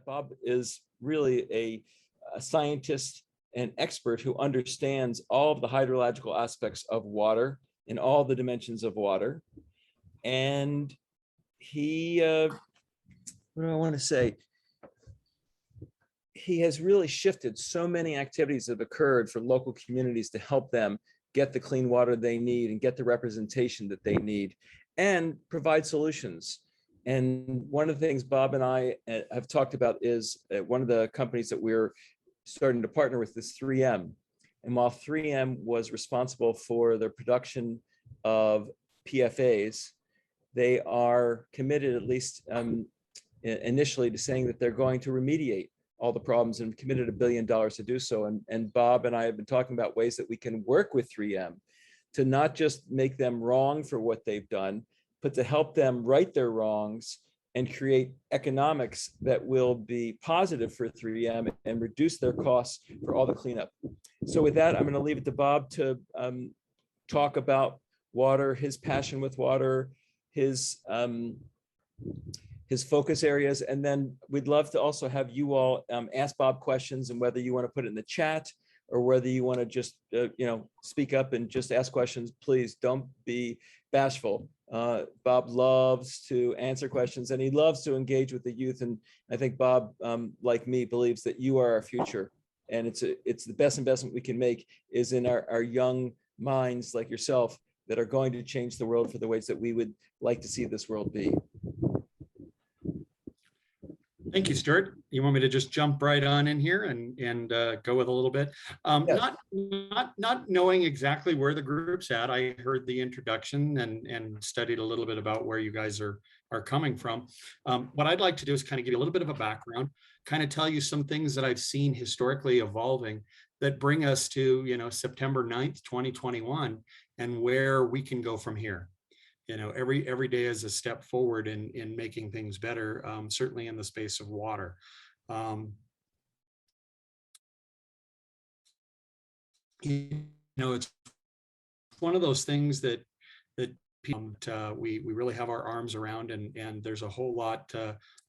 Bob is really a scientist and expert who understands all of the hydrological aspects of water in all the dimensions of water. And he, what do I want to say? He has really shifted so many activities that have occurred for local communities to help them get the clean water they need and get the representation that they need and provide solutions. And one of the things Bob and I have talked about is one of the companies that we're starting to partner with is 3M. And while 3M was responsible for the production of PFAs, they are committed, at least initially, to saying that they're going to remediate all the problems and committed $1 billion to do so. And Bob and I have been talking about ways that we can work with 3M to not just make them wrong for what they've done, but to help them right their wrongs and create economics that will be positive for 3M and reduce their costs for all the cleanup. So with that, I'm going to leave it to Bob to talk about water, his passion with water, his focus areas, and then we'd love to also have you all ask Bob questions, and whether you want to put it in the chat or whether you want to just speak up and just ask questions, please don't be bashful. Bob loves to answer questions and he loves to engage with the youth, and I think Bob, like me, believes that you are our future, and it's the best investment we can make is in our young minds like yourself that are going to change the world for the ways that we would like to see this world be. Thank you, Stuart. You want me to just jump right on in here and go with a little bit? Yes. Not knowing exactly where the group's at. I heard the introduction and studied a little bit about where you guys are coming from. What I'd like to do is kind of give you a little bit of a background, kind of tell you some things that I've seen historically evolving that bring us to September 9th, 2021, and where we can go from here. Every day is a step forward in making things better, certainly in the space of water. It's one of those things that people, we really have our arms around, and there's a whole lot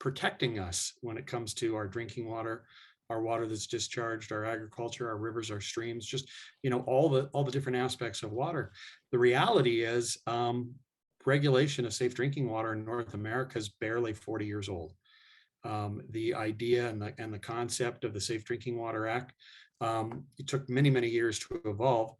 protecting us when it comes to our drinking water, our water that's discharged, our agriculture, our rivers, our streams, just all the different aspects of water. The reality is, regulation of safe drinking water in North America is barely 40 years old. The idea and the concept of the Safe Drinking Water Act, it took many, many years to evolve,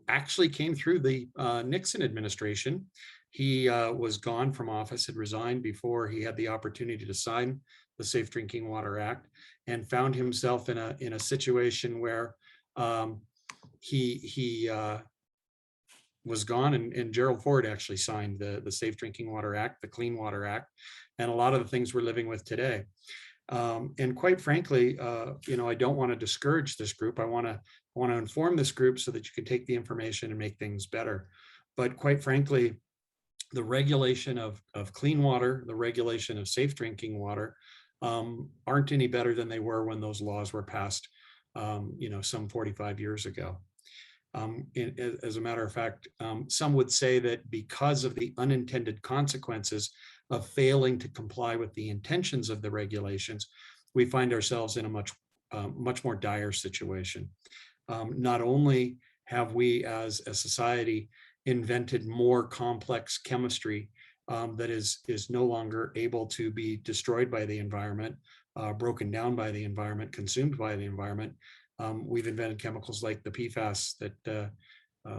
actually came through the Nixon administration. He was gone from office, had resigned before he had the opportunity to sign the Safe Drinking Water Act, and found himself in a situation where he was gone, and Gerald Ford actually signed the Safe Drinking Water Act, the Clean Water Act, and a lot of the things we're living with today. And quite frankly, I don't want to discourage this group. I want to inform this group so that you can take the information and make things better. But quite frankly, the regulation of clean water, the regulation of safe drinking water, aren't any better than they were when those laws were passed, some 45 years ago. As a matter of fact, some would say that because of the unintended consequences of failing to comply with the intentions of the regulations, we find ourselves in a much more dire situation. Not only have we as a society invented more complex chemistry that is no longer able to be destroyed by the environment, broken down by the environment, consumed by the environment, we've invented chemicals like the PFAS that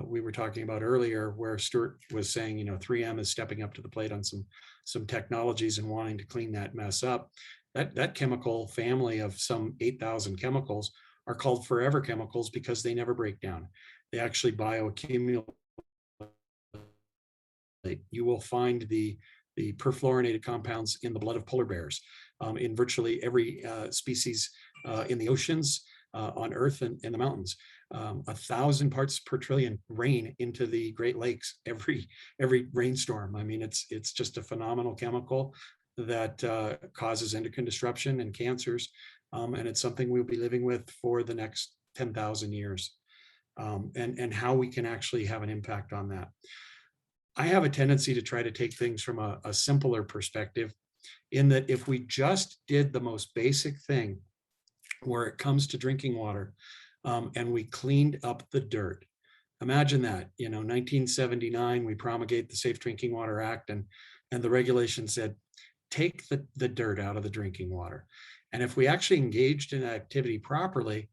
we were talking about earlier, where Stuart was saying, 3M is stepping up to the plate on some technologies and wanting to clean that mess up. That chemical family of some 8,000 chemicals are called forever chemicals because they never break down. They actually bioaccumulate. You will find the perfluorinated compounds in the blood of polar bears, in virtually every species in the oceans, on Earth and in the mountains. 1,000 parts per trillion rain into the Great Lakes every rainstorm. I mean, it's just a phenomenal chemical that causes endocrine disruption and cancers, and it's something we'll be living with for the next 10,000 years, and how we can actually have an impact on that. I have a tendency to try to take things from a simpler perspective. in that if we just did the most basic thing where it comes to drinking water, and we cleaned up the dirt. Imagine that, 1979, we promulgate the Safe Drinking Water Act, and the regulation said, take the dirt out of the drinking water. And if we actually engaged in that activity properly,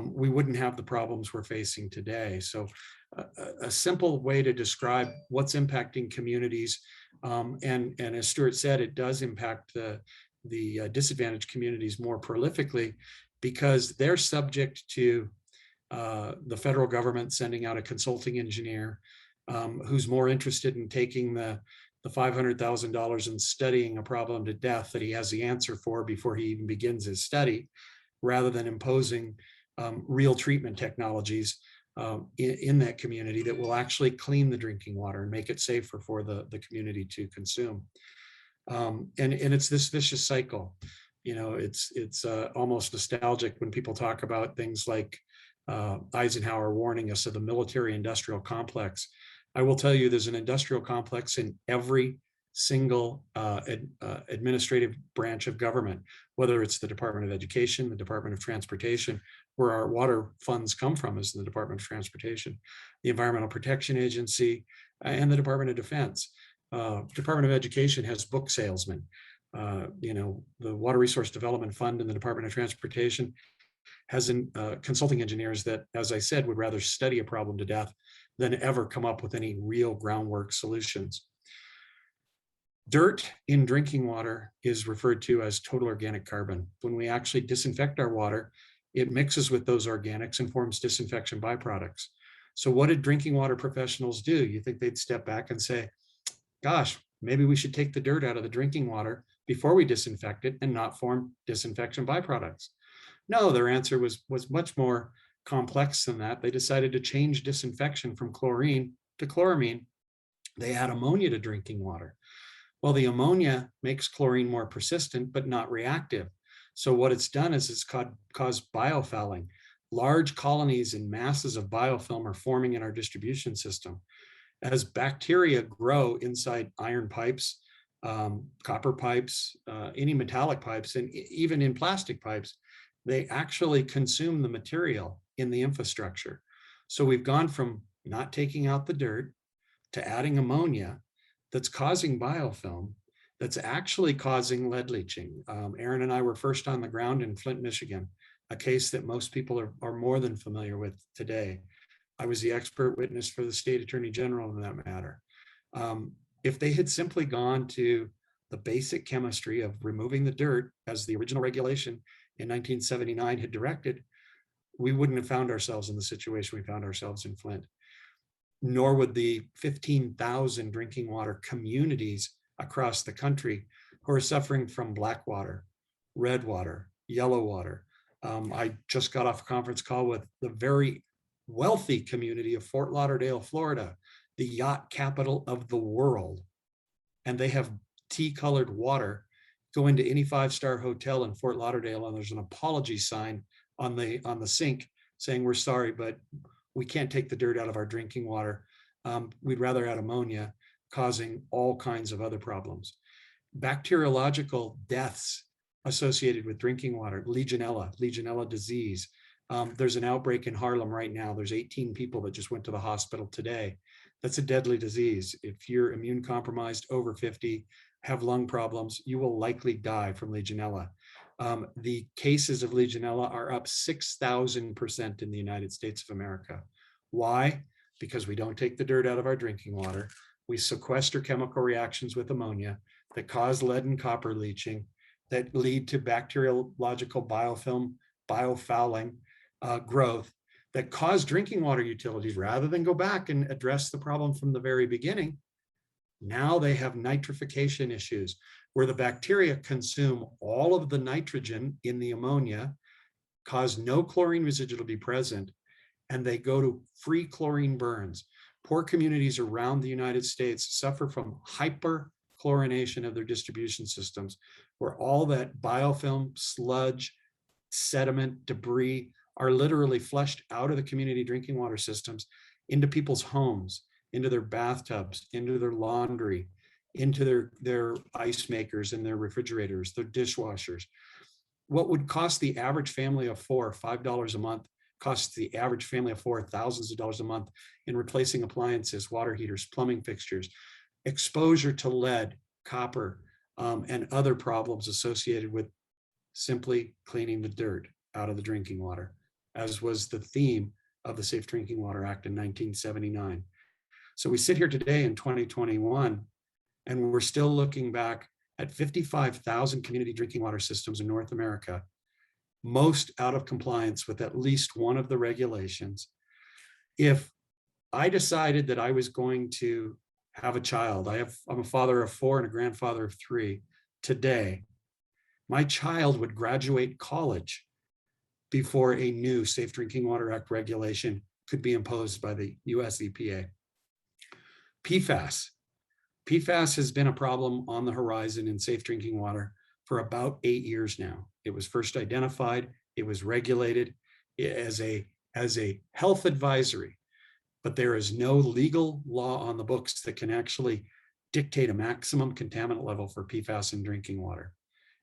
we wouldn't have the problems we're facing today. So a simple way to describe what's impacting communities, and as Stuart said, it does impact the disadvantaged communities more prolifically because they're subject to the federal government sending out a consulting engineer who's more interested in taking the $500,000 and studying a problem to death that he has the answer for before he even begins his study, rather than imposing real treatment technologies in that community that will actually clean the drinking water and make it safer for the community to consume. And it's this vicious cycle. It's almost nostalgic when people talk about things like Eisenhower warning us of the military-industrial complex. I will tell you, there's an industrial complex in every single administrative branch of government, whether it's the Department of Education, the Department of Transportation, where our water funds come from is the Department of Transportation, the Environmental Protection Agency, and the Department of Defense. Department of Education has book salesmen. The Water Resource Development Fund in the Department of Transportation has consulting engineers that, as I said, would rather study a problem to death than ever come up with any real groundwork solutions. Dirt in drinking water is referred to as total organic carbon. When we actually disinfect our water, it mixes with those organics and forms disinfection byproducts. So what did drinking water professionals do? You think they'd step back and say, gosh, maybe we should take the dirt out of the drinking water before we disinfect it and not form disinfection byproducts? No, their answer was much more complex than that. They decided to change disinfection from chlorine to chloramine. They add ammonia to drinking water. Well, the ammonia makes chlorine more persistent, but not reactive. So what it's done is it's caused biofouling. Large colonies and masses of biofilm are forming in our distribution system. As bacteria grow inside iron pipes, copper pipes, any metallic pipes, and even in plastic pipes, they actually consume the material in the infrastructure. So we've gone from not taking out the dirt to adding ammonia that's causing biofilm, that's actually causing lead leaching. Aaron and I were first on the ground in Flint, Michigan, a case that most people are more than familiar with today. I was the expert witness for the state attorney general in that matter. If they had simply gone to the basic chemistry of removing the dirt as the original regulation in 1979 had directed, we wouldn't have found ourselves in the situation we found ourselves in Flint. Nor would the 15,000 drinking water communities across the country who are suffering from black water, red water, yellow water. I just got off a conference call with the very wealthy community of Fort Lauderdale, Florida, the yacht capital of the world. And they have tea-colored water. Go into any five-star hotel in Fort Lauderdale and there's an apology sign on the sink saying, we're sorry, but we can't take the dirt out of our drinking water. We'd rather add ammonia, causing all kinds of other problems. Bacteriological deaths associated with drinking water, Legionella disease. There's an outbreak in Harlem right now. There's 18 people that just went to the hospital today. That's a deadly disease. If you're immune compromised, over 50, have lung problems, you will likely die from Legionella. The cases of Legionella are up 6,000% in the United States of America. Why? Because we don't take the dirt out of our drinking water. We sequester chemical reactions with ammonia that cause lead and copper leaching, that lead to bacteriological biofilm, biofouling growth, that cause drinking water utilities, rather than go back and address the problem from the very beginning. Now they have nitrification issues where the bacteria consume all of the nitrogen in the ammonia, cause no chlorine residue to be present, and they go to free chlorine burns. Poor communities around the United States suffer from hyperchlorination of their distribution systems, where all that biofilm, sludge, sediment, debris are literally flushed out of the community drinking water systems into people's homes, into their bathtubs, into their laundry, into their ice makers and their refrigerators, their dishwashers. What would cost the average family of four $5 a month costs the average family of four thousands of dollars a month in replacing appliances, water heaters, plumbing fixtures, exposure to lead, copper, and other problems associated with simply cleaning the dirt out of the drinking water, as was the theme of the Safe Drinking Water Act in 1979. So we sit here today in 2021, and we're still looking back at 55,000 community drinking water systems in North America, most out of compliance with at least one of the regulations. If I decided that I was going to have a child, I'm a father of four and a grandfather of three today, my child would graduate college before a new Safe Drinking Water Act regulation could be imposed by the US EPA. PFAS. PFAS has been a problem on the horizon in safe drinking water for about 8 years now. It was first identified, it was regulated as a health advisory, but there is no legal law on the books that can actually dictate a maximum contaminant level for PFAS in drinking water.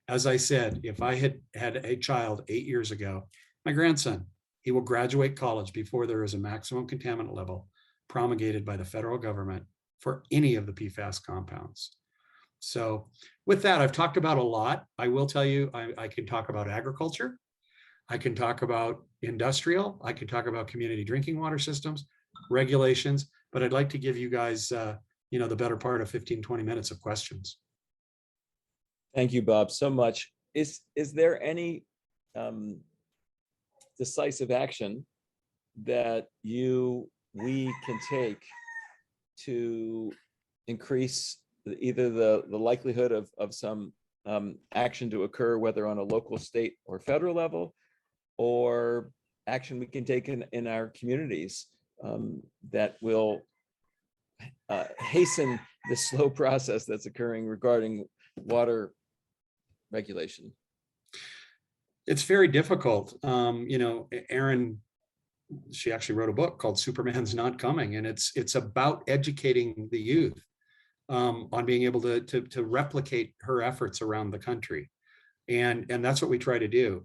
As I said, if I had had a child 8 years ago, my grandson, he will graduate college before there is a maximum contaminant level promulgated by the federal government for any of the PFAS compounds. So with that, I've talked about a lot. I will tell you, I can talk about agriculture. I can talk about industrial. I can talk about community drinking water systems, regulations, but I'd like to give you guys, the better part of 15, 20 minutes of questions. Thank you, Bob, so much. Is there any decisive action that we can take to increase either the likelihood of some action to occur, whether on a local, state, or federal level, or action we can take in our communities that will hasten the slow process that's occurring regarding water regulation? It's very difficult. Erin, she actually wrote a book called Superman's Not Coming, and it's about educating the youth on being able to replicate her efforts around the country. And that's what we try to do.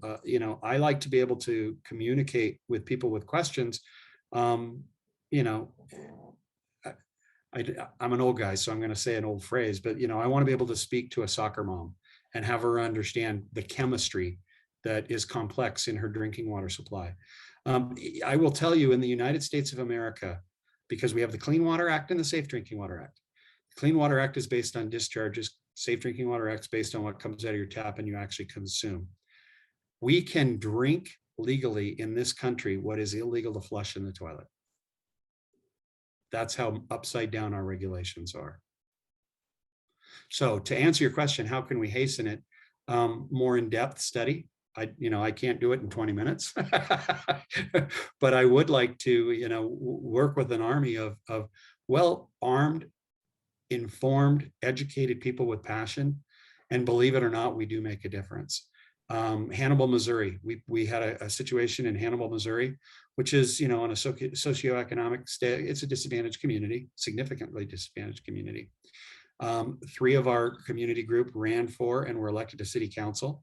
I like to be able to communicate with people with questions. I'm an old guy, so I'm going to say an old phrase, but I want to be able to speak to a soccer mom and have her understand the chemistry that is complex in her drinking water supply. I will tell you, in the United States of America, because we have the Clean Water Act and the Safe Drinking Water Act. The Clean Water Act is based on discharges. Safe Drinking Water Act is based on what comes out of your tap and you actually consume. We can drink legally in this country what is illegal to flush in the toilet. That's how upside down our regulations are. So to answer your question, how can we hasten it? More in-depth study. I can't do it in 20 minutes, but I would like to, work with an army of well-armed, informed, educated people with passion. And believe it or not, we do make a difference. Hannibal, Missouri, we had a situation in Hannibal, Missouri, which is, on a socioeconomic state, it's a disadvantaged community, significantly disadvantaged community. 3 of our community group ran for and were elected to city council.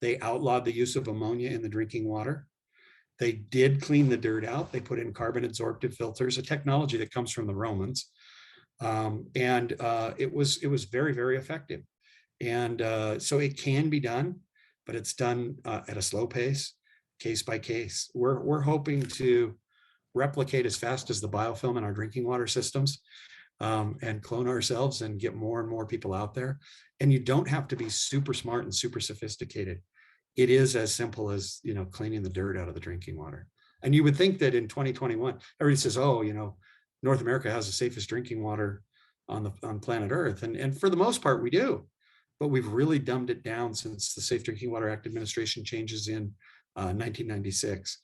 They outlawed the use of ammonia in the drinking water. They did clean the dirt out. They put in carbon absorptive filters, a technology that comes from the Romans. It was very, very effective. And so it can be done, but it's done at a slow pace, case by case. We're hoping to replicate as fast as the biofilm in our drinking water systems, and clone ourselves and get more and more people out there. And you don't have to be super smart and super sophisticated. It is as simple as, cleaning the dirt out of the drinking water. And you would think that in 2021, everybody says, oh, North America has the safest drinking water on planet Earth. And for the most part, we do. But we've really dumbed it down since the Safe Drinking Water Act administration changes in 1996.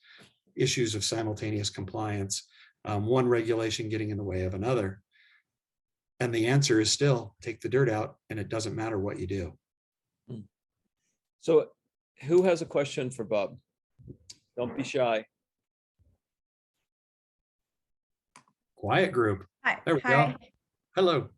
Issues of simultaneous compliance, one regulation getting in the way of another. And the answer is still take the dirt out, and it doesn't matter what you do. So who has a question for Bob? Don't be shy. Quiet group. Hi. There we Hi. go. Hello.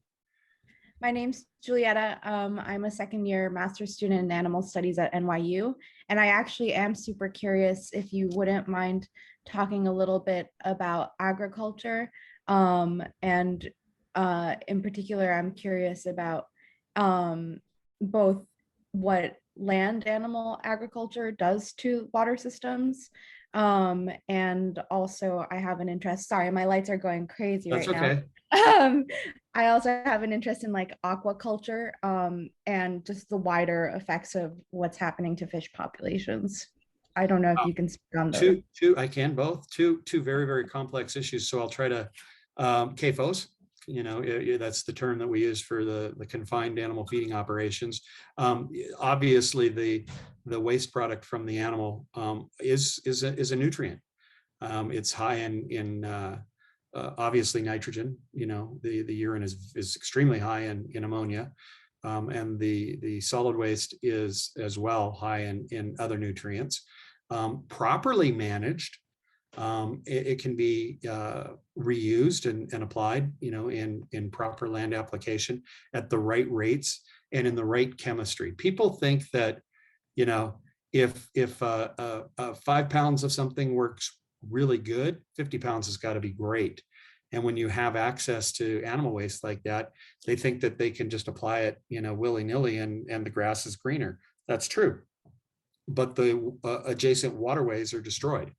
My name's Julietta. I'm a second year master's student in animal studies at NYU. And I actually am super curious if you wouldn't mind talking a little bit about agriculture. And in particular, I'm curious about both what land animal agriculture does to water systems. And also I have an interest, sorry, my lights are going crazy That's right now. okay. I also have an interest in like aquaculture and just the wider effects of what's happening to fish populations. I don't know if you can speak on those. I can both. Two very, very complex issues. So I'll try to, KFOS, that's the term that we use for the confined animal feeding operations. Obviously, the waste product from the animal is a nutrient. It's high in obviously nitrogen. The urine is extremely high in ammonia, and the solid waste is as well high in other nutrients. Properly managed, it can be reused and applied, in proper land application at the right rates and in the right chemistry. People think that, if 5 pounds of something works really good, 50 pounds has got to be great. And when you have access to animal waste like that, they think that they can just apply it, willy-nilly and the grass is greener. That's true. But the adjacent waterways are destroyed.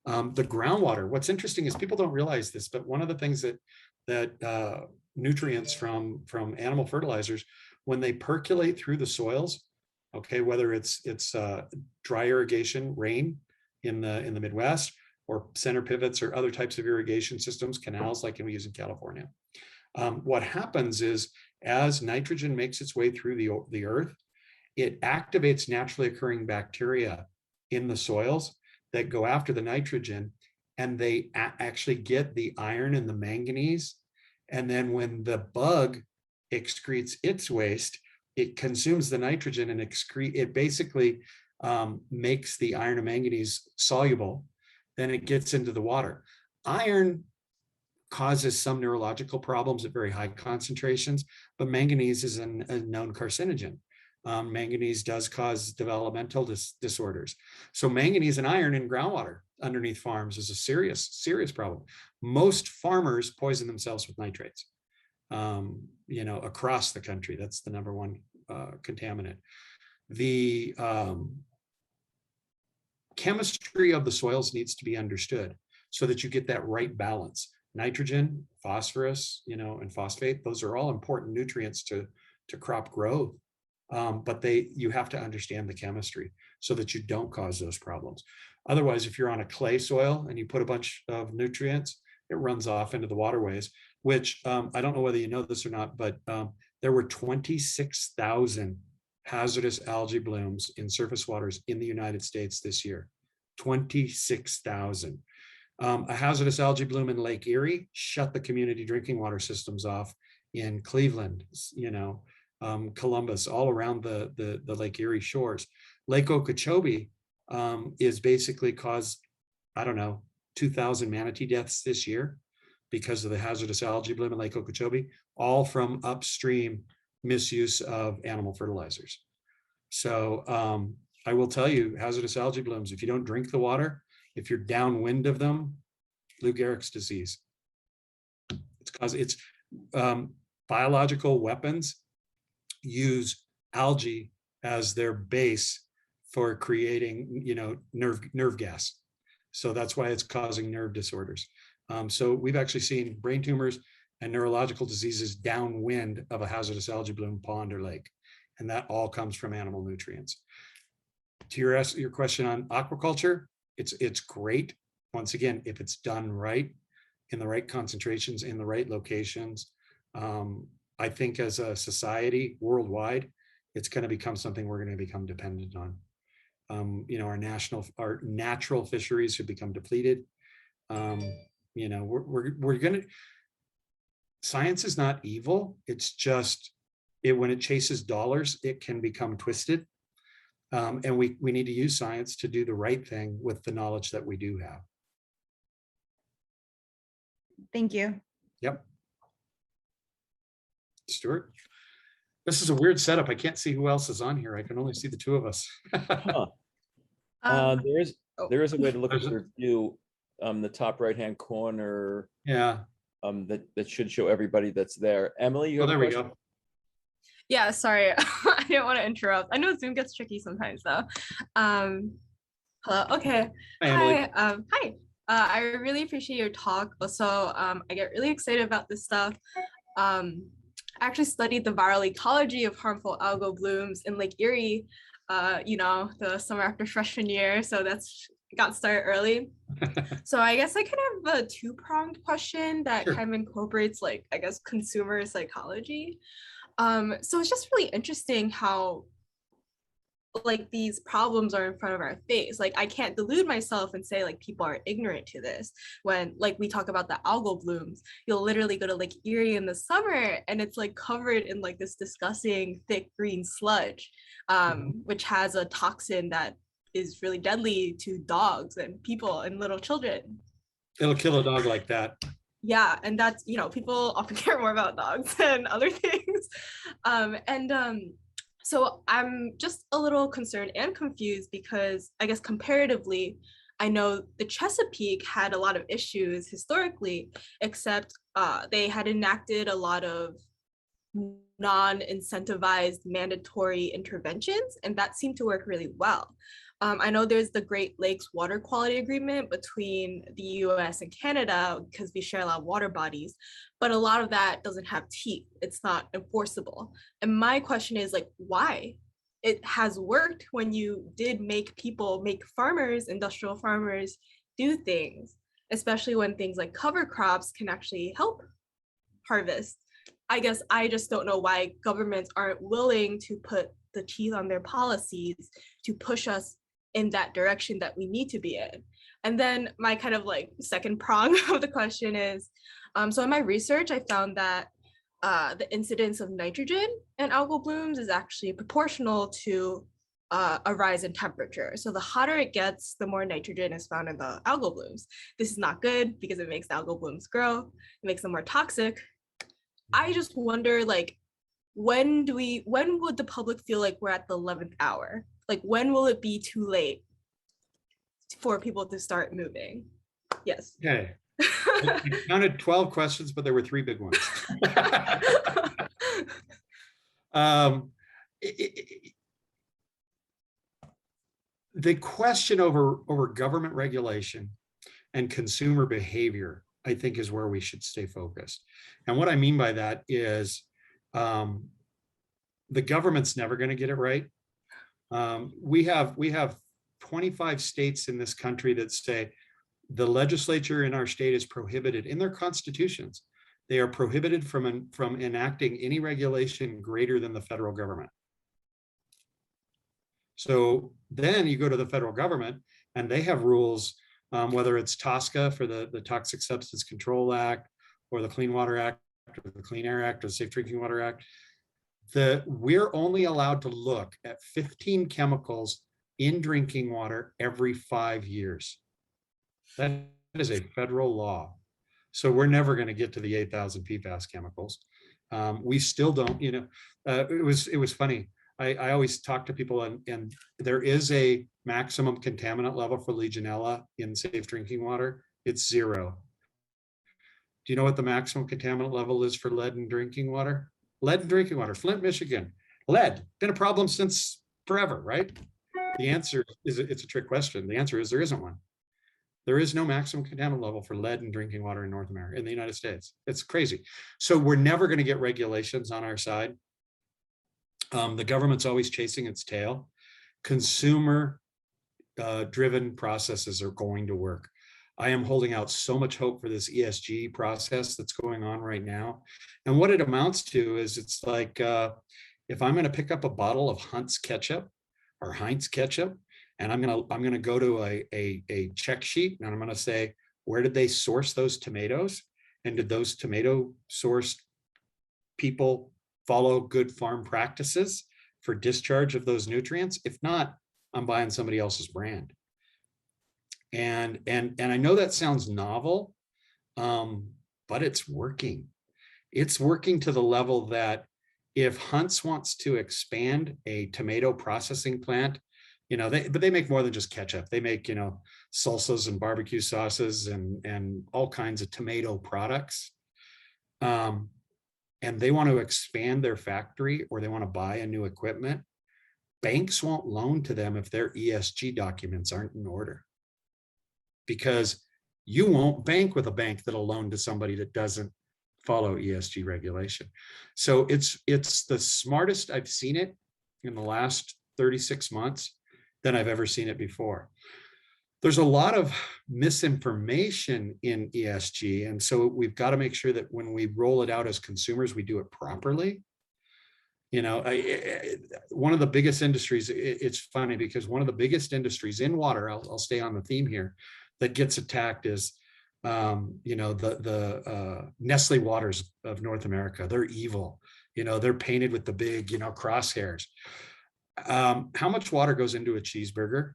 The groundwater, what's interesting is people don't realize this, but one of the things that nutrients from animal fertilizers, when they percolate through the soils, okay, whether it's dry irrigation, rain in the Midwest, or center pivots or other types of irrigation systems, canals like we use in California. What happens is as nitrogen makes its way through the earth, it activates naturally occurring bacteria in the soils that go after the nitrogen, and they actually get the iron and the manganese. And then when the bug excretes its waste, it consumes the nitrogen and it basically makes the iron and manganese soluble. Then it gets into the water. Iron causes some neurological problems at very high concentrations, but manganese is a known carcinogen. Manganese does cause developmental disorders. So manganese and iron in groundwater underneath farms is a serious problem. Most farmers poison themselves with nitrates, across the country. That's the number one contaminant. The chemistry of the soils needs to be understood so that you get that right balance. Nitrogen, phosphorus, and phosphate, those are all important nutrients to crop growth. But you have to understand the chemistry so that you don't cause those problems. Otherwise, if you're on a clay soil and you put a bunch of nutrients, it runs off into the waterways, which I don't know whether you know this or not, but there were 26,000 hazardous algae blooms in surface waters in the United States this year. 26,000. A hazardous algae bloom in Lake Erie shut the community drinking water systems off in Cleveland, Columbus, all around the Lake Erie shores. Lake Okeechobee is basically caused, 2,000 manatee deaths this year because of the hazardous algae bloom in Lake Okeechobee, all from upstream misuse of animal fertilizers. So I will tell you, hazardous algae blooms, if you don't drink the water, if you're downwind of them, Lou Gehrig's disease. It's biological weapons use algae as their base for creating, nerve gas. So that's why it's causing nerve disorders. So we've actually seen brain tumors and neurological diseases downwind of a hazardous algae bloom pond or lake. And that all comes from animal nutrients. To your question on aquaculture, it's great. Once again, if it's done right, in the right concentrations, in the right locations. I think as a society worldwide, it's going to become something we're going to become dependent on. Our natural fisheries should become depleted. We're going to. Science is not evil. It's just when it chases dollars, it can become twisted. And we need to use science to do the right thing with the knowledge that we do have. Thank you. Yep. Stuart? This is a weird setup. I can't see who else is on here. I can only see the two of us. Huh. Um, There is oh. there is a way to look at There's your view, the top right-hand corner, Yeah. that should show everybody that's there. Emily, you Oh, have a there we question? go. Yeah, sorry. I didn't want to interrupt. I know Zoom gets tricky sometimes though. Hello. Okay. Hi, Emily. Hi. Hi. I really appreciate your talk. Also, I get really excited about this stuff. I actually studied the viral ecology of harmful algal blooms in Lake Erie, the summer after freshman year. So that's got started early. So I guess I kind of have a two-pronged question that Sure. kind of incorporates like, I guess, consumer psychology. So it's just really interesting how like these problems are in front of our face. Like I can't delude myself and say like people are ignorant to this when like we talk about the algal blooms. You'll literally go to Lake Erie in the summer and it's like covered in like this disgusting thick green sludge, which has a toxin that is really deadly to dogs and people and little children. It'll kill a dog like that. Yeah, and that's, people often care more about dogs than other things. So I'm just a little concerned and confused because I guess comparatively, I know the Chesapeake had a lot of issues historically, except they had enacted a lot of non-incentivized mandatory interventions, and that seemed to work really well. I know there's the Great Lakes Water Quality Agreement between the US and Canada because we share a lot of water bodies, but a lot of that doesn't have teeth. It's not enforceable. And my question is like, why? It has worked when you did make farmers, industrial farmers do things, especially when things like cover crops can actually help harvest. I guess I just don't know why governments aren't willing to put the teeth on their policies to push us in that direction that we need to be in. And then my kind of like second prong of the question is, so in my research, I found that the incidence of nitrogen in algal blooms is actually proportional to a rise in temperature. So the hotter it gets, the more nitrogen is found in the algal blooms. This is not good because it makes the algal blooms grow, it makes them more toxic. I just wonder, like, when would the public feel like we're at the 11th hour? Like, when will it be too late for people to start moving? Yes. Okay. I counted 12 questions, but there were 3 big ones. The question over government regulation and consumer behavior, I think, is where we should stay focused. And what I mean by that is the government's never going to get it right. We have 25 states in this country that say the legislature in our state is prohibited in their constitutions. They are prohibited from enacting any regulation greater than the federal government. So then you go to the federal government and they have rules, whether it's TSCA for the Toxic Substance Control Act or the Clean Water Act or the Clean Air Act or the Safe Drinking Water Act. We're only allowed to look at 15 chemicals in drinking water every 5 years. That is a federal law. So we're never going to get to the 8,000 PFAS chemicals. We still don't, it was funny. I always talk to people and there is a maximum contaminant level for Legionella in safe drinking water. It's 0. Do you know what the maximum contaminant level is for lead in drinking water? Lead in drinking water, Flint, Michigan. Lead, been a problem since forever, right? The answer is, it's a trick question. The answer is there isn't one. There is no maximum contaminant level for lead in drinking water in North America, in the United States. It's crazy. So we're never going to get regulations on our side. The government's always chasing its tail. Consumer driven processes are going to work. I am holding out so much hope for this ESG process that's going on right now. And what it amounts to is it's like, if I'm going to pick up a bottle of Hunt's ketchup or Heinz ketchup, and I'm going to go to a check sheet and I'm going to say, where did they source those tomatoes? And did those tomato sourced people follow good farm practices for discharge of those nutrients? If not, I'm buying somebody else's brand. And I know that sounds novel, but it's working. It's working to the level that if Hunt's wants to expand a tomato processing plant, but they make more than just ketchup. They make, salsas and barbecue sauces and all kinds of tomato products. And they want to expand their factory or they want to buy a new equipment. Banks won't loan to them if their ESG documents aren't in order. Because you won't bank with a bank that'll loan to somebody that doesn't follow ESG regulation. So it's the smartest I've seen it in the last 36 months than I've ever seen it before. There's a lot of misinformation in ESG. And so we've got to make sure that when we roll it out as consumers, we do it properly. One of the biggest industries, it's funny because one of the biggest industries in water, I'll stay on the theme here, that gets attacked is, the Nestle waters of North America. They're evil. They're painted with the big, crosshairs. How much water goes into a cheeseburger?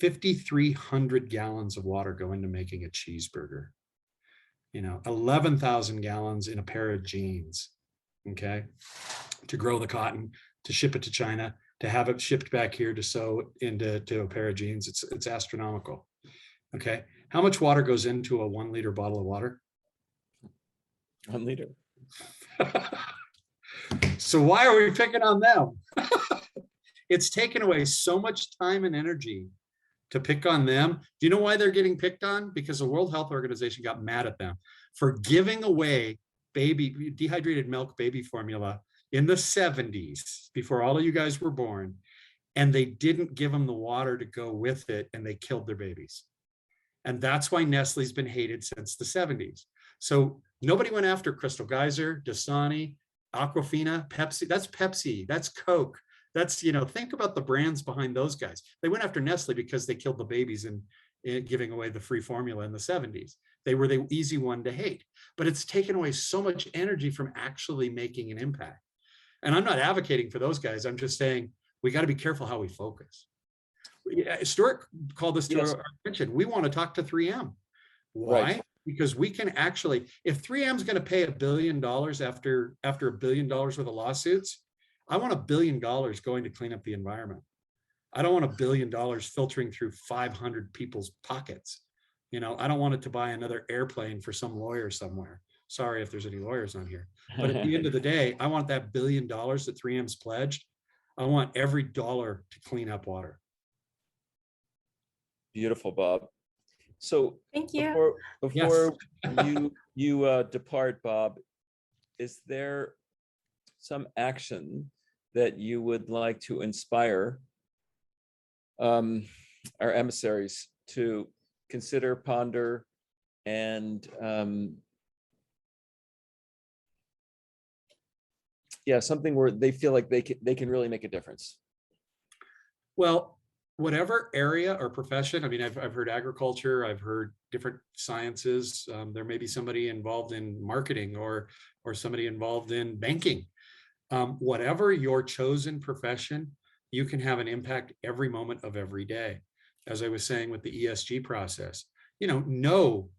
5,300 gallons of water go into making a cheeseburger. 11,000 gallons in a pair of jeans. Okay, to grow the cotton, to ship it to China, to have it shipped back here to sew into a pair of jeans. It's astronomical. Okay, how much water goes into a 1 liter bottle of water? 1 liter. So why are we picking on them? It's taken away so much time and energy to pick on them. Do you know why they're getting picked on? Because the World Health Organization got mad at them for giving away dehydrated milk baby formula in the 70s, before all of you guys were born, and they didn't give them the water to go with it, and they killed their babies. And that's why Nestle's been hated since the 70s. So nobody went after Crystal Geyser, Dasani, Aquafina, Pepsi. That's Pepsi, that's Coke. That's, think about the brands behind those guys. They went after Nestle because they killed the babies and giving away the free formula in the 70s. They were the easy one to hate, but it's taken away so much energy from actually making an impact. And I'm not advocating for those guys. I'm just saying we got to be careful how we focus. Stuart called this to our attention. We want to talk to 3M. Why? Right. Because we can actually, if 3M is going to pay $1 billion after $1 billion worth of lawsuits, I want $1 billion going to clean up the environment. I don't want $1 billion filtering through 500 people's pockets. I don't want it to buy another airplane for some lawyer somewhere. Sorry if there's any lawyers on here. But at the end of the day, I want that $1 billion that 3M's pledged. I want every dollar to clean up water. Beautiful, Bob. So thank you. Before you depart, Bob, is there some action that you would like to inspire our emissaries to consider, ponder, and something where they feel like they can really make a difference? Well, whatever area or profession, I mean, I've heard agriculture, I've heard different sciences. There may be somebody involved in marketing or somebody involved in banking. Whatever your chosen profession, you can have an impact every moment of every day. As I was saying with the ESG process, know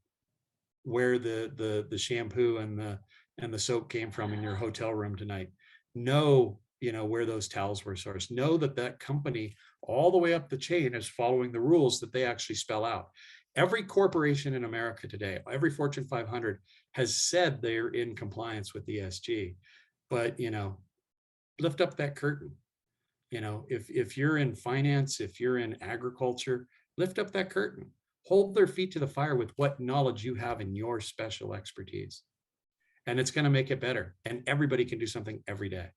where the shampoo and the soap came from in your hotel room tonight. Know, where those towels were sourced. Know that company all the way up the chain is following the rules that they actually spell out. Every corporation in America today, every Fortune 500 has said they're in compliance with ESG, but, lift up that curtain. If you're in finance, if you're in agriculture, lift up that curtain, hold their feet to the fire with what knowledge you have in your special expertise. And it's going to make it better. And everybody can do something every day.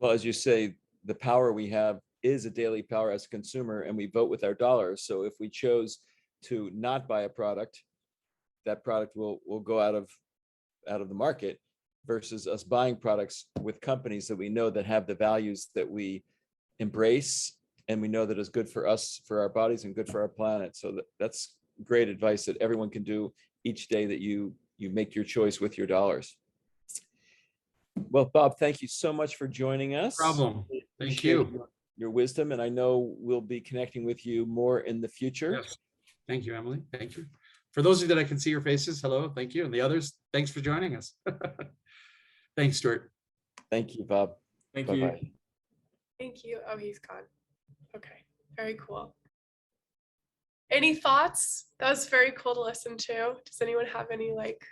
Well, as you say, the power we have is a daily power as a consumer, and we vote with our dollars. So if we chose to not buy a product, that product will go out of the market, versus us buying products with companies that we know that have the values that we embrace, and we know that is good for us, for our bodies, and good for our planet. So that's great advice that everyone can do each day that you make your choice with your dollars. Well, Bob, thank you so much for joining us. No problem. Thank you. Your wisdom, and I know we'll be connecting with you more in the future. Yes. Thank you, Emily. Thank you. For those of you that I can see your faces, hello, thank you. And the others, thanks for joining us. Thanks, Stuart. Thank you, Bob. Thank Bye-bye. you. Thank you. Oh, he's gone. Okay, very cool. Any thoughts? That was very cool to listen to. Does anyone have any like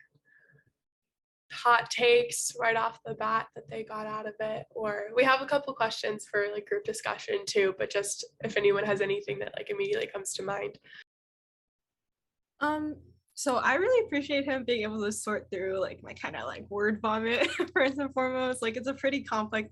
hot takes right off the bat that they got out of it? Or we have a couple questions for like group discussion too, but just if anyone has anything that like immediately comes to mind. So I really appreciate him being able to sort through like my kind of like word vomit first and foremost. Like it's a pretty complex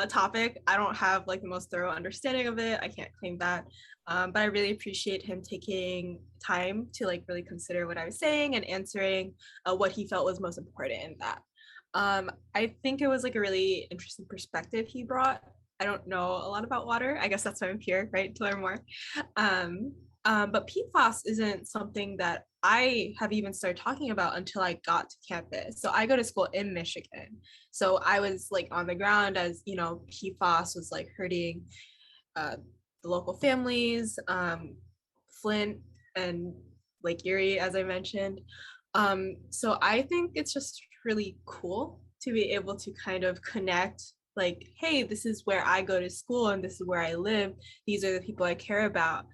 topic. I don't have like the most thorough understanding of it. I can't claim that. But I really appreciate him taking time to like really consider what I was saying and answering what he felt was most important in that. I think it was like a really interesting perspective he brought. I don't know a lot about water. I guess that's why I'm here, right? To learn more. But PFAS isn't something that I have even started talking about until I got to campus. So I go to school in Michigan. So I was like on the ground as, you know, PFAS was like hurting the local families, Flint and Lake Erie, as I mentioned. So I think it's just really cool to be able to kind of connect like, hey, this is where I go to school and this is where I live. These are the people I care about.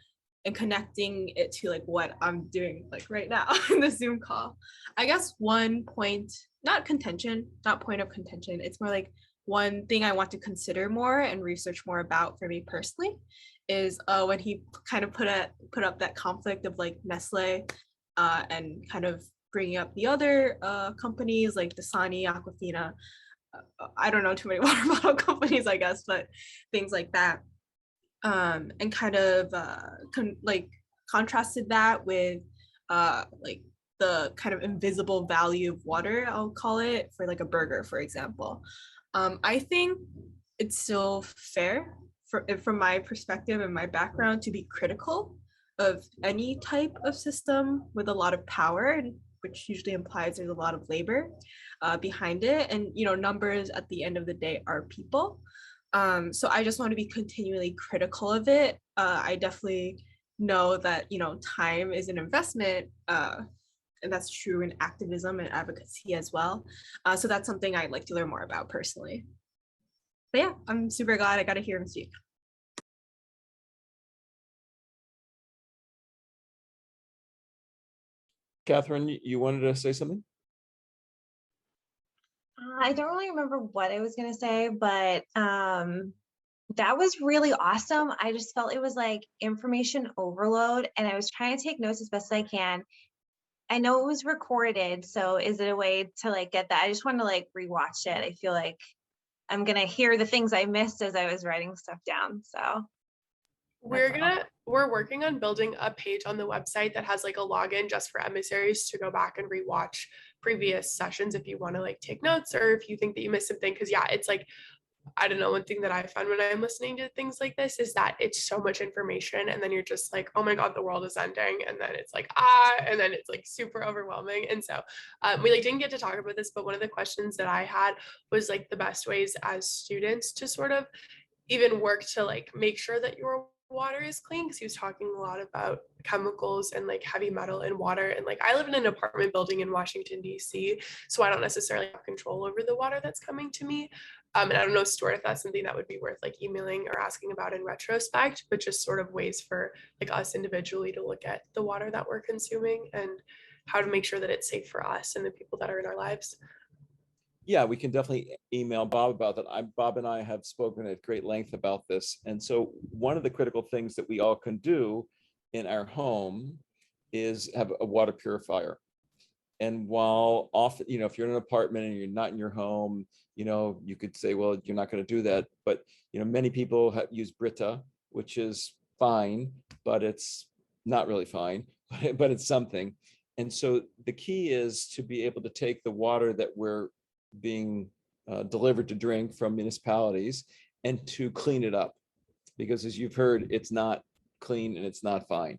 And connecting it to like what I'm doing like right now in the Zoom call. I guess one point, not point of contention, it's more like one thing I want to consider more and research more about for me personally is when he kind of put up that conflict of like Nestle and kind of bringing up the other companies like Dasani, Aquafina. I don't know too many water bottle companies, I guess, but things like that. And kind of contrasted that with like the kind of invisible value of water, I'll call it, for like a burger, for example. I think it's still fair from my perspective and my background to be critical of any type of system with a lot of power, and which usually implies there's a lot of labor behind it. And, you know, numbers at the end of the day are people. So I just want to be continually critical of it. I definitely know that, you know, time is an investment, and that's true in activism and advocacy as well. So that's something I'd like to learn more about personally. But yeah, I'm super glad I got to hear him speak. Catherine, you wanted to say something? I don't really remember what I was going to say, but that was really awesome. I just felt it was like information overload, and I was trying to take notes as best as I can. I know it was recorded, so is it a way to like get that? I just want to like rewatch it. I feel like I'm going to hear the things I missed as I was writing stuff down. So we're working on building a page on the website that has like a login just for emissaries to go back and rewatch previous sessions if you want to like take notes or if you think that you missed something. Because yeah, it's like, I don't know, one thing that I found when I'm listening to things like this is that it's so much information, and then you're just like, oh my god, the world is ending, and then it's like and then it's like super overwhelming. And so we like didn't get to talk about this, but one of the questions that I had was like the best ways as students to sort of even work to like make sure that your water is clean, because he was talking a lot about chemicals and like heavy metal in water. And like I live in an apartment building in Washington DC, so I don't necessarily have control over the water that's coming to me. And I don't know, Stuart, if that's something that would be worth like emailing or asking about in retrospect, but just sort of ways for like us individually to look at the water that we're consuming and how to make sure that it's safe for us and the people that are in our lives. Yeah, we can definitely email Bob about that. Bob and I have spoken at great length about this. And so one of the critical things that we all can do in our home is have a water purifier. And while often, you know, if you're in an apartment and you're not in your home, you know, you could say, well, you're not going to do that. But, you know, many people use Brita, which is fine, but it's not really fine, but it's something. And so the key is to be able to take the water that we're being delivered to drink from municipalities and to clean it up, because as you've heard, it's not clean and it's not fine.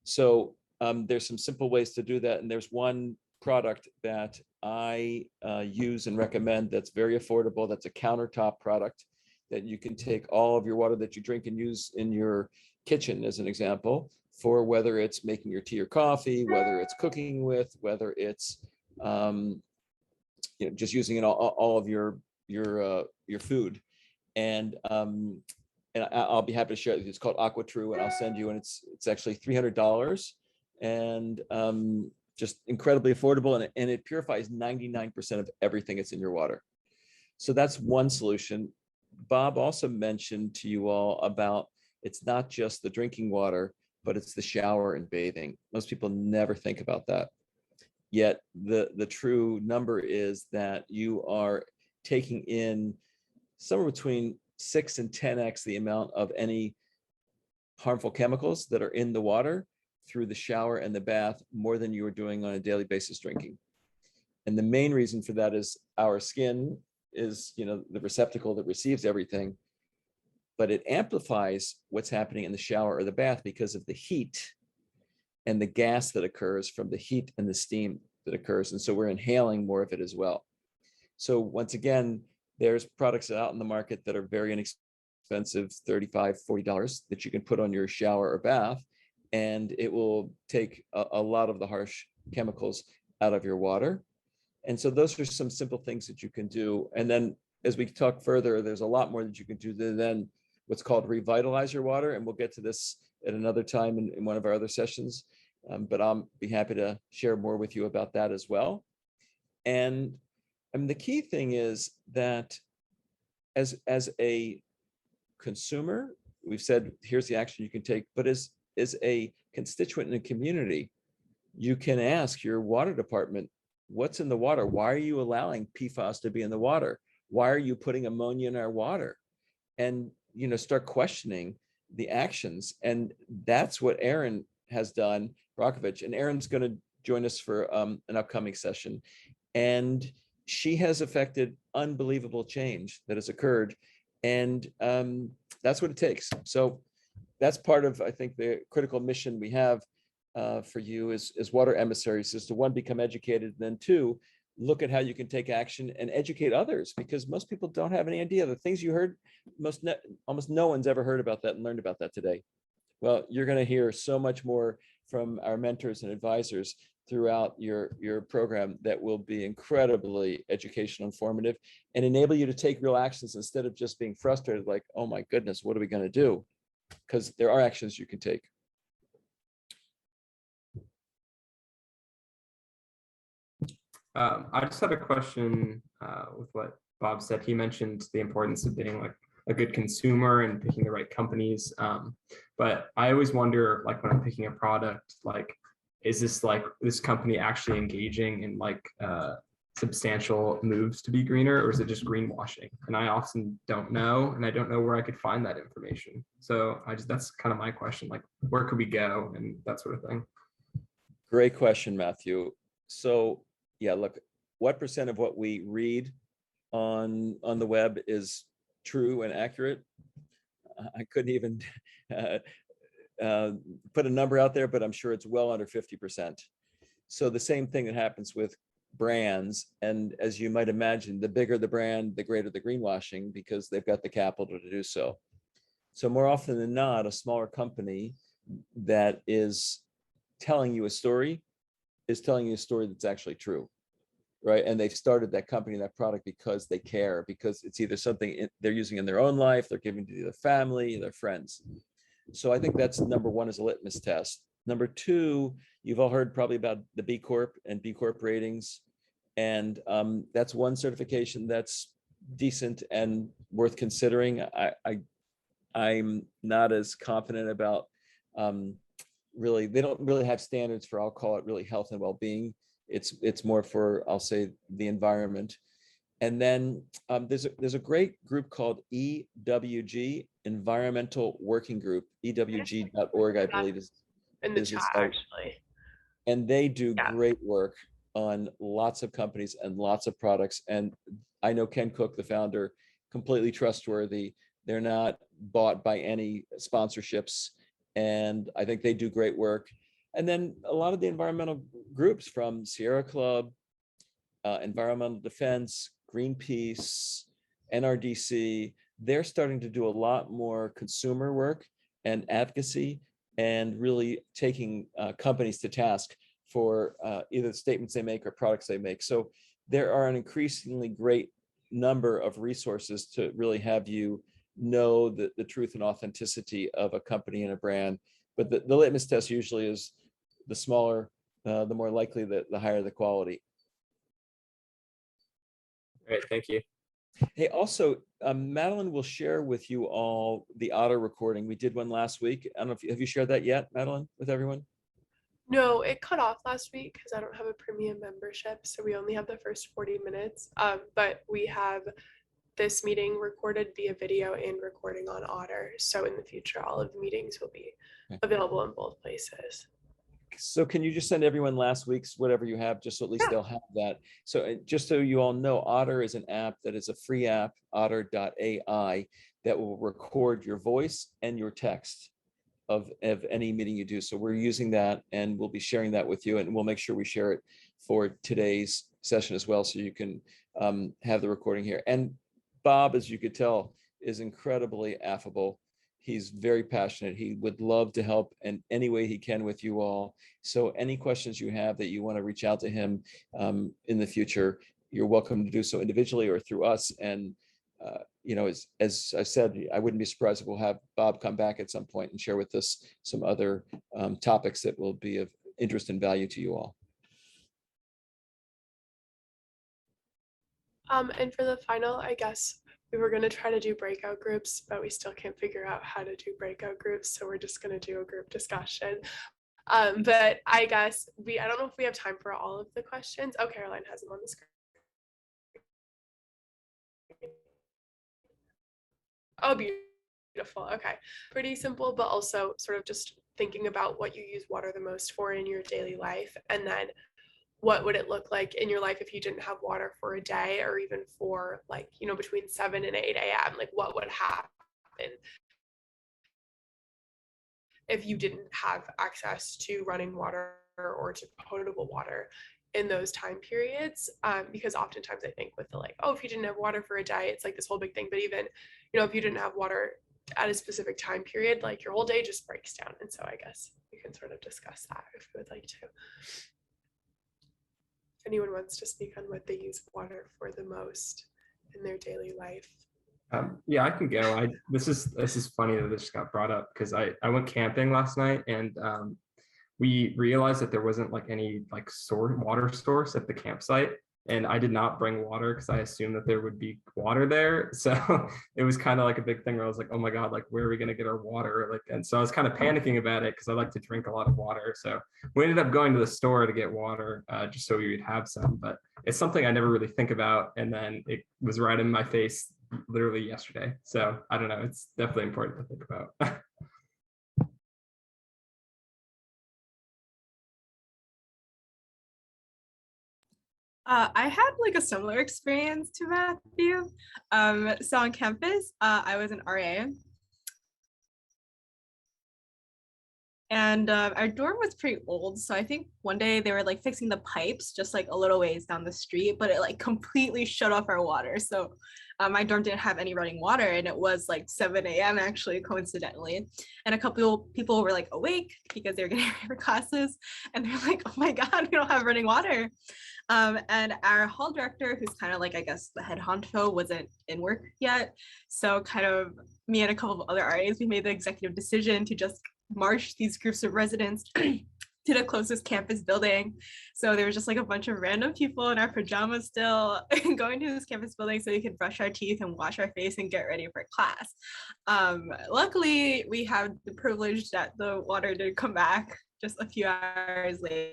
So there's some simple ways to do that. And there's one product that I use and recommend that's very affordable. That's a countertop product that you can take all of your water that you drink and use in your kitchen, as an example, for whether it's making your tea or coffee, whether it's cooking with, whether it's just using it all of your food. And I'll be happy to share it with you. It's called AquaTrue, and I'll send you, and it's actually $300, and just incredibly affordable, and it purifies 99% of everything that's in your water. So that's one solution. Bob also mentioned to you all about it's not just the drinking water, but it's the shower and bathing. Most people never think about that. Yet the true number is that you are taking in somewhere between 6 and 10x the amount of any harmful chemicals that are in the water through the shower and the bath, more than you are doing on a daily basis drinking. And the main reason for that is our skin is, the receptacle that receives everything, but it amplifies what's happening in the shower or the bath because of the heat and the gas that occurs from the heat and the steam that occurs. And so we're inhaling more of it as well. So once again, there's products out in the market that are very inexpensive, $35, $40, that you can put on your shower or bath, and it will take a lot of the harsh chemicals out of your water. And so those are some simple things that you can do. And then as we talk further, there's a lot more that you can do than what's called revitalize your water. And we'll get to this at another time in one of our other sessions. But I'll be happy to share more with you about that as well. And the key thing is that as a consumer, we've said, here's the action you can take, but as a constituent in a community, you can ask your water department, what's in the water? Why are you allowing PFAS to be in the water? Why are you putting ammonia in our water? And, start questioning the actions. And that's what Erin has done, Brockovich. And Erin's going to join us for an upcoming session. And she has affected unbelievable change that has occurred. And that's what it takes. So that's part of, I think, the critical mission we have for you as water emissaries, is to, one, become educated, and then two, look at how you can take action and educate others, because most people don't have any idea. The things you heard, almost no one's ever heard about that and learned about that today. Well, you're going to hear so much more from our mentors and advisors throughout your program that will be incredibly educational, informative, and enable you to take real actions instead of just being frustrated, like, oh my goodness, what are we going to do? Because there are actions you can take. I just had a question with what Bob said. He mentioned the importance of being like a good consumer and picking the right companies. But I always wonder, like, when I'm picking a product, like, is this company actually engaging in substantial moves to be greener, or is it just greenwashing? And I often don't know, and I don't know where I could find that information. So that's kind of my question, like, where could we go and that sort of thing. Great question, Matthew. So yeah, look, what percent of what we read on the web is true and accurate? I couldn't even put a number out there, but I'm sure it's well under 50%. So the same thing that happens with brands. And as you might imagine, the bigger the brand, the greater the greenwashing, because they've got the capital to do so. So more often than not, a smaller company that is telling you a story is telling you a story that's actually true, right? And they've started that company, that product, because they care, because it's either something they're using in their own life, they're giving to their family, their friends. So I think that's number one, as a litmus test. Number two, you've all heard probably about the B Corp and B Corp ratings. And that's one certification that's decent and worth considering. I'm not as confident about really, they don't really have standards for, I'll call it really health and well-being. It's more for, I'll say, the environment. And then there's a great group called EWG, Environmental Working Group, ewg.org, I believe is in the is chat, the site. actually. And they do great work on lots of companies and lots of products. And I know Ken Cook, the founder, completely trustworthy. They're not bought by any sponsorships. And I think they do great work. And then a lot of the environmental groups, from Sierra Club, Environmental Defense, Greenpeace, NRDC, they're starting to do a lot more consumer work and advocacy and really taking companies to task for either the statements they make or products they make. So there are an increasingly great number of resources to really have you know the truth and authenticity of a company and a brand. But the litmus test usually is the smaller, the more likely, the higher the quality. Great, thank you. Hey, also, Madeline will share with you all the Otter recording. We did one last week. I don't know if have you shared that yet, Madeline, with everyone? No, it cut off last week because I don't have a premium membership, so we only have the first 40 minutes. But we have this meeting recorded via video and recording on Otter. So in the future, all of the meetings will be available in both places. So can you just send everyone last week's whatever you have, just so at least they'll have that. So just so you all know, Otter is an app that is a free app, otter.ai, that will record your voice and your text of any meeting you do. So we're using that, and we'll be sharing that with you, and we'll make sure we share it for today's session as well, so you can have the recording here. And Bob, as you could tell, is incredibly affable. He's very passionate. He would love to help in any way he can with you all. So any questions you have that you want to reach out to him in the future, you're welcome to do so individually or through us. And you know, as I said, I wouldn't be surprised if we'll have Bob come back at some point and share with us some other topics that will be of interest and value to you all. And for the final, I guess we were going to try to do breakout groups, but we still can't figure out how to do breakout groups. So we're just going to do a group discussion. But I guess I don't know if we have time for all of the questions. Oh, Caroline has them on the screen. Oh, beautiful. Okay. Pretty simple, but also sort of just thinking about what you use water the most for in your daily life. And then what would it look like in your life if you didn't have water for a day, or even for like, you know, between 7 and 8 a.m., like what would happen if you didn't have access to running water or to potable water in those time periods? Because oftentimes I think with the like, oh, if you didn't have water for a day, it's like this whole big thing. But even, you know, if you didn't have water at a specific time period, like your whole day just breaks down. And so I guess we can sort of discuss that if you would like to. If anyone wants to speak on what they use water for the most in their daily life. Yeah, I can go. This is funny that this got brought up because I went camping last night, and we realized that there wasn't like any like water source at the campsite, and I did not bring water because I assumed that there would be water there. So it was kind of like a big thing where I was like, oh my God, like where are we gonna get our water? Like, and so I was kind of panicking about it because I like to drink a lot of water. So we ended up going to the store to get water just so we would have some, but it's something I never really think about. And then it was right in my face literally yesterday. So I don't know, it's definitely important to think about. I had like a similar experience to Matthew. So on campus, I was an RA. And our dorm was pretty old. So I think one day they were like fixing the pipes just like a little ways down the street, but it like completely shut off our water. So my dorm didn't have any running water, and it was like 7 a.m. actually, coincidentally. And a couple people were like awake because they were getting ready for classes. And they're like, oh my God, we don't have running water. And our hall director, who's kind of like, I guess, the head honcho, wasn't in work yet. So kind of me and a couple of other RAs, we made the executive decision to just march these groups of residents to the closest campus building. So there was just like a bunch of random people in our pajamas still going to this campus building so we could brush our teeth and wash our face and get ready for class. Luckily, we have the privilege that the water did come back just a few hours later.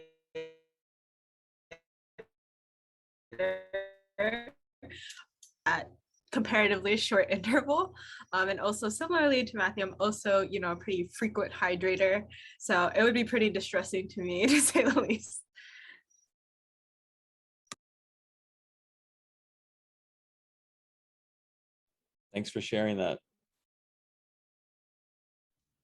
At comparatively short interval. And also similarly to Matthew, I'm also, you know, a pretty frequent hydrator. So it would be pretty distressing to me, to say the least. Thanks for sharing that.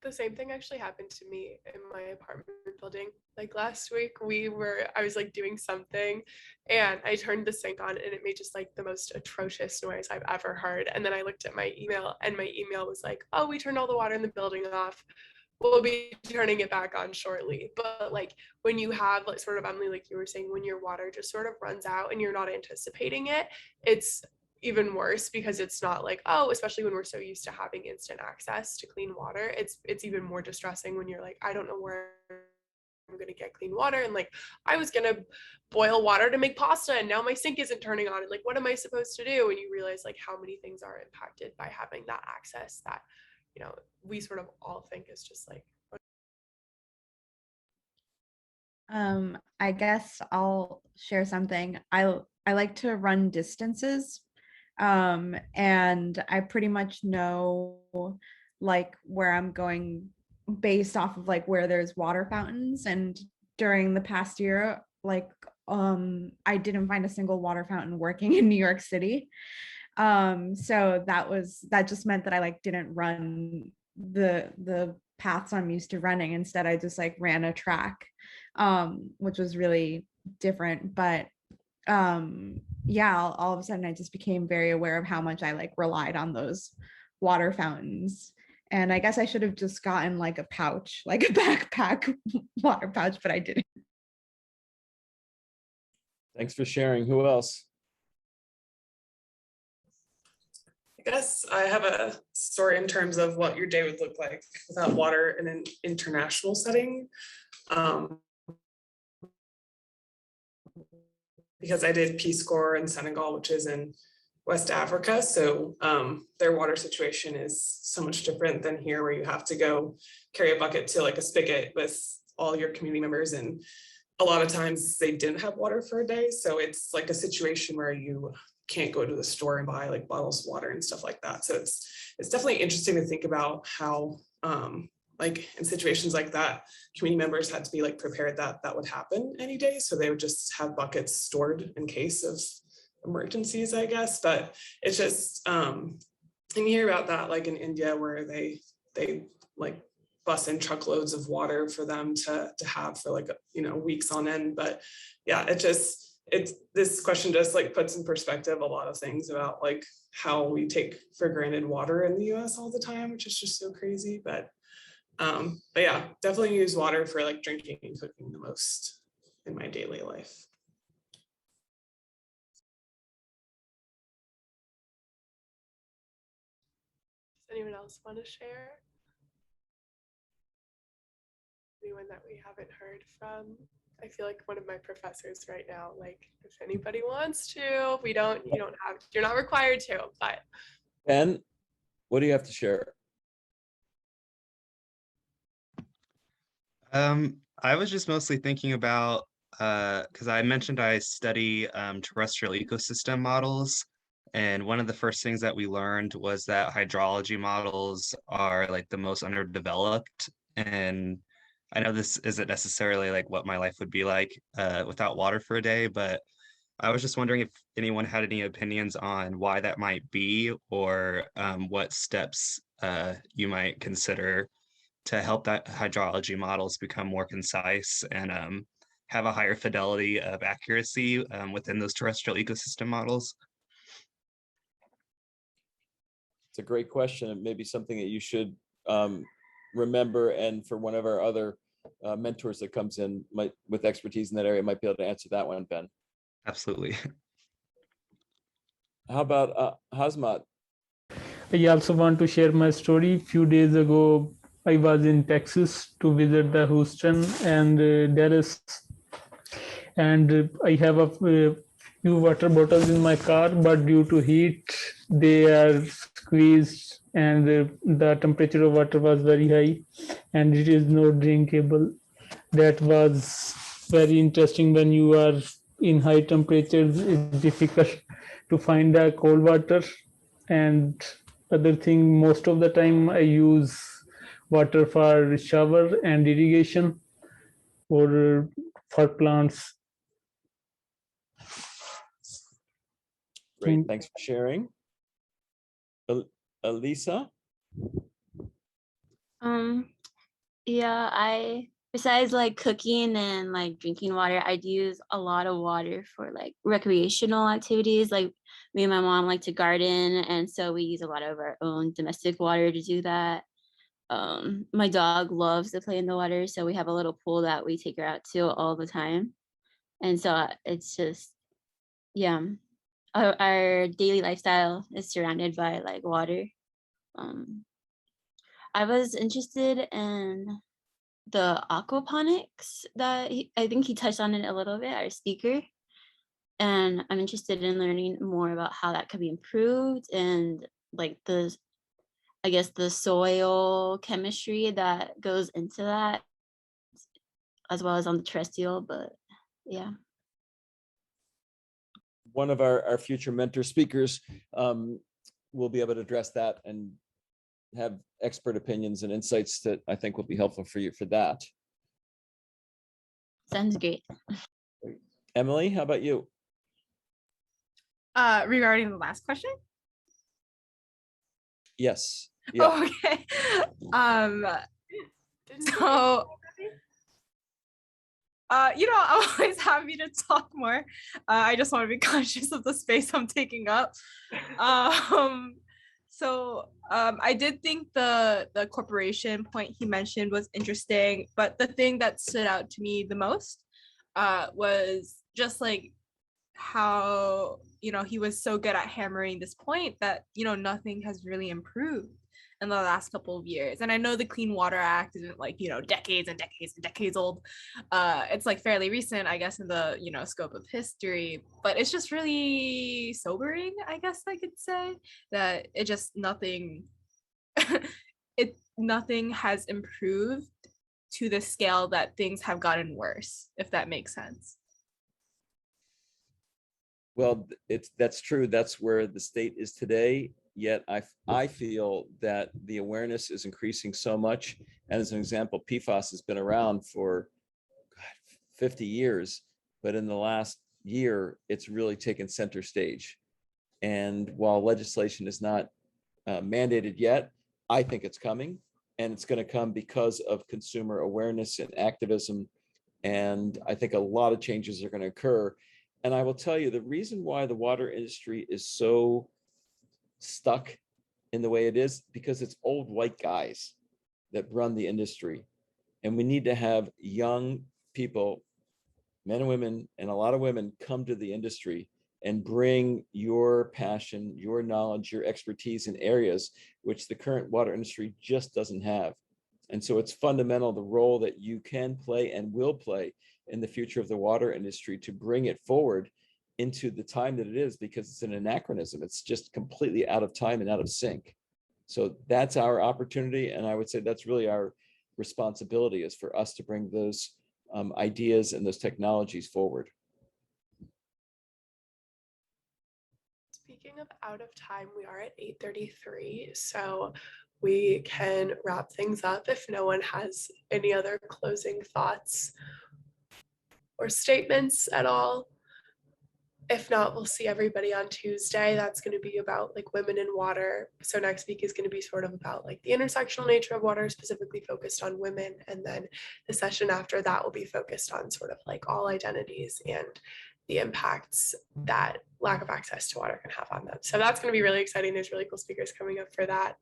The same thing actually happened to me in my apartment building. Like last week I was like doing something and I turned the sink on and it made just like the most atrocious noise I've ever heard. And then I looked at my email and my email was like, oh, we turned all the water in the building off. we'll be turning it back on shortly. But like when you have like sort of, Emily, like you were saying, when your water just sort of runs out and you're not anticipating it, it's even worse because it's not like, oh, especially when we're so used to having instant access to clean water, it's even more distressing when you're like, I don't know where I'm going to get clean water. And like, I was going to boil water to make pasta and now my sink isn't turning on. And like, what am I supposed to do? And you realize like how many things are impacted by having that access that, you know, we sort of all think is just like. I guess I'll share something. I like to run distances. And I pretty much know like where I'm going based off of like where there's water fountains. And during the past year, like I didn't find a single water fountain working in New York City. So that just meant that I like didn't run the paths I'm used to running. Instead, I just like ran a track, which was really different. But yeah, all of a sudden I just became very aware of how much I like relied on those water fountains. And I guess I should have just gotten like a pouch, like a backpack water pouch, but I didn't. Thanks for sharing. Who else? I guess I have a story in terms of what your day would look like without water in an international setting. Because I did Peace Corps in Senegal, which is in West Africa. So their water situation is so much different than here, where you have to go carry a bucket to like a spigot with all your community members. And a lot of times they didn't have water for a day. So it's like a situation where you can't go to the store and buy like bottles of water and stuff like that. So it's definitely interesting to think about how like in situations like that, community members had to be like prepared that that would happen any day. So they would just have buckets stored in case of emergencies, I guess. But it's just, and you hear about that like in India where they like bus in truckloads of water for them to have for like, you know, weeks on end. But yeah, this question just like puts in perspective a lot of things about like how we take for granted water in the US all the time, which is just so crazy. But yeah, definitely use water for like drinking and cooking the most in my daily life. Does anyone else want to share? Anyone that we haven't heard from? I feel like one of my professors right now, like if anybody wants to, you don't have, you're not required to, but. Ben, what do you have to share? I was just mostly thinking about, because I mentioned I study terrestrial ecosystem models, and one of the first things that we learned was that hydrology models are like the most underdeveloped. And I know this isn't necessarily like what my life would be like without water for a day, but I was just wondering if anyone had any opinions on why that might be, or what steps you might consider to help that hydrology models become more concise and have a higher fidelity of accuracy within those terrestrial ecosystem models. It's a great question. It may be something that you should remember, and for one of our other mentors that comes in with expertise in that area might be able to answer that one, Ben. Absolutely. How about Hazmat? I also want to share my story. A few days ago, I was in Texas to visit the Houston and Dallas, and I have a few water bottles in my car, but due to heat, they are squeezed, and the temperature of water was very high, and it is not drinkable. That was very interesting. When you are in high temperatures, it's difficult to find the cold water. And other thing, most of the time I use water for shower and irrigation or for plants. Great, thanks for sharing. Elisa? Yeah, besides like cooking and like drinking water, I'd use a lot of water for like recreational activities. Like me and my mom like to garden, and so we use a lot of our own domestic water to do that. my dog loves to play in the water, so we have a little pool that we take her out to all the time. And so it's just, yeah, our daily lifestyle is surrounded by like water. I was interested in the aquaponics that I think he touched on it a little bit, our speaker. And I'm interested in learning more about how that could be improved and like I guess the soil chemistry that goes into that, as well as on the terrestrial, but yeah. One of our future mentor speakers will be able to address that and have expert opinions and insights that I think will be helpful for you for that. Sounds great. Emily, how about you? Regarding the last question? Yes. Yeah. Oh, okay. So I'm always happy to talk more. I just want to be conscious of the space I'm taking up. I did think the corporation point he mentioned was interesting, but the thing that stood out to me the most was just like how, he was so good at hammering this point that, nothing has really improved in the last couple of years. And I know the Clean Water Act isn't like, decades and decades and decades old. It's like fairly recent, I guess, in the, scope of history, but it's just really sobering, I guess I could say, that it just nothing has improved to the scale that things have gotten worse, if that makes sense. Well, that's true. That's where the state is today. Yet I feel that the awareness is increasing so much. And as an example, PFAS has been around for 50 years, but in the last year, it's really taken center stage. And while legislation is not mandated yet, I think it's coming, and it's going to come because of consumer awareness and activism. And I think a lot of changes are going to occur. And I will tell you, the reason why the water industry is so stuck in the way it is, because it's old white guys that run the industry. And we need to have young people, men and women, and a lot of women, come to the industry and bring your passion, your knowledge, your expertise in areas which the current water industry just doesn't have. And so it's fundamental, the role that you can play and will play in the future of the water industry, to bring it forward into the time that it is, because it's an anachronism. It's just completely out of time and out of sync. So that's our opportunity. And I would say that's really our responsibility, is for us to bring those ideas and those technologies forward. Speaking of out of time, we are at 8:33, so we can wrap things up if no one has any other closing thoughts or statements at all. If not, we'll see everybody on Tuesday. That's going to be about like women in water. So next week is going to be sort of about like the intersectional nature of water, specifically focused on women. And then the session after that will be focused on sort of like all identities and the impacts that lack of access to water can have on them. So that's going to be really exciting. There's really cool speakers coming up for that.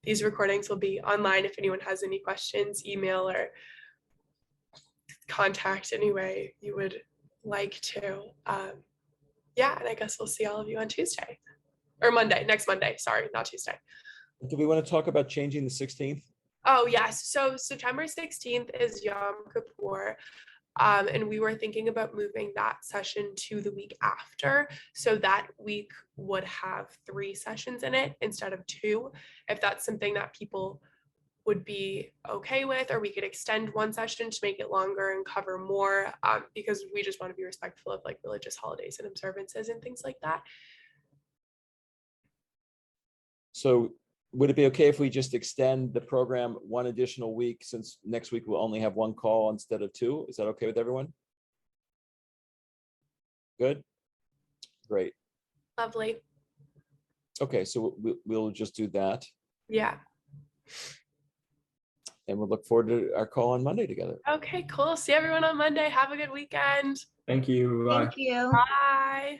These recordings will be online. If anyone has any questions, email or contact any way you would like to. Yeah, and I guess we'll see all of you on Tuesday or Monday, next Monday. Sorry, not Tuesday. Do we want to talk about changing the 16th? Oh, yes. So September 16th is Yom Kippur. And we were thinking about moving that session to the week after. So that week would have 3 sessions in it instead of 2, if that's something that people would be okay with, or we could extend one session to make it longer and cover more, because we just want to be respectful of like religious holidays and observances and things like that. So would it be okay if we just extend the program 1 additional week, since next week we'll only have 1 call instead of 2? Is that okay with everyone? Good. Great. Lovely. Okay, so we'll just do that. Yeah. And we'll look forward to our call on Monday together. Okay, cool. See everyone on Monday. Have a good weekend. Thank you. Bye. Thank you. Bye.